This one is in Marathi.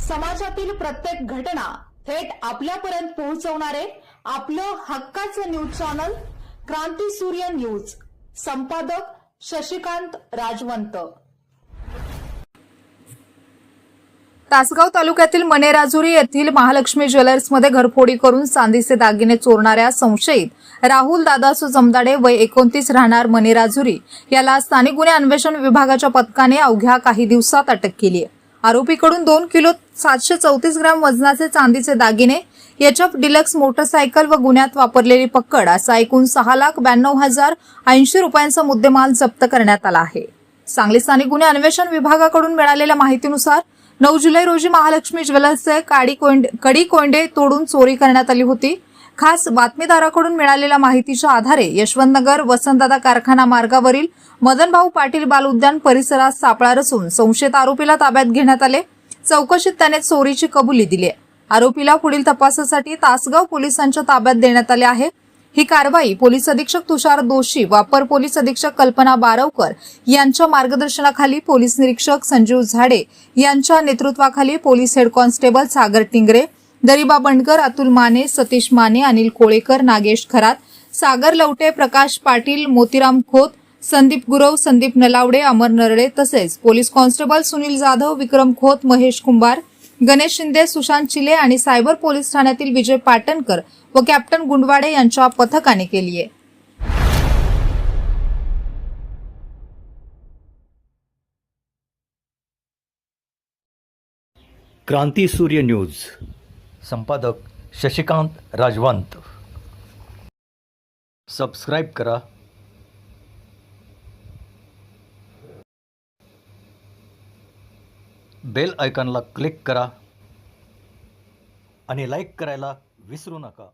समाजातील प्रत्येक घटना थेट आपल्यापर्यंत पोहोचवणारे आपलं हक्काचं न्यूज चॅनल क्रांती सूर्य न्यूज. संपादक शशिकांत राजवंत. तासगाव तालुक्यातील मनेराजुरी येथील महालक्ष्मी ज्वेलर्समध्ये घरफोडी करून चांदीचे दागिने चोरणाऱ्या संशयित राहुल दादासू जमदाडे वय 29 राहणार मनेराजुरी याला स्थानिक गुन्हे अन्वेषण विभागाच्या पथकाने अवघ्या काही दिवसात अटक केली आहे. आरोपीकडून 2 किलो 734 ग्रॅम वजनाचे चांदीचे दागिने, एचएफ डिलक्स मोटरसायकल व गुन्ह्यात वापरलेली पकड असा एकूण 6,92,080 रुपयांचा मुद्देमाल जप्त करण्यात आला आहे. सांगली स्थानिक गुन्हे अन्वेषण विभागाकडून मिळालेल्या माहितीनुसार 9 जुलै रोजी महालक्ष्मी ज्वेलर्सचे कडी कोंडे तोडून चोरी करण्यात आली होती. खास बातमीदाराकडून मिळालेल्या माहितीच्या आधारे यशवंतनगर वसंतदादा कारखाना मार्गावरील मदनभाऊ पाटील बाल उद्यान परिसरात सापळा रचून संशयित आरोपीला ताब्यात घेण्यात आले. चौकशीत त्याने चोरीची कबुली दिली. आरोपीला पुढील तपासासाठी तासगाव पोलिसांच्या ताब्यात देण्यात आले आहे. ही कारवाई पोलीस अधीक्षक तुषार दोशी, वापर पोलीस अधीक्षक कल्पना बारवकर यांच्या मार्गदर्शनाखाली पोलीस निरीक्षक संजीव झाडे यांच्या नेतृत्वाखाली पोलीस हेड कॉन्स्टेबल सागर टिंगरे, दरिबा बंडकर, अतुल माने, सतीश माने, अनिल कोळेकर, नागेश खरात, सागर लवटे, प्रकाश पाटील, मोतीराम खोत, संदीप गुरव, संदीप नलावडे, अमर नरळे तसेच पोलीस कॉन्स्टेबल सुनील जाधव, विक्रम खोत, महेश कुंभार, गणेश शिंदे, सुशांत चिले आणि सायबर पोलीस ठाण्यातील विजय पाटणकर व कॅप्टन गुंडवाडे यांच्या पथकाने केली आहे. क्रांती सूर्य न्यूज. संपादक शशिकांत राजवंत. सबस्क्राईब करा. बेल आयकॉनला क्लिक करा आणि लाईक करायला विसरू नका.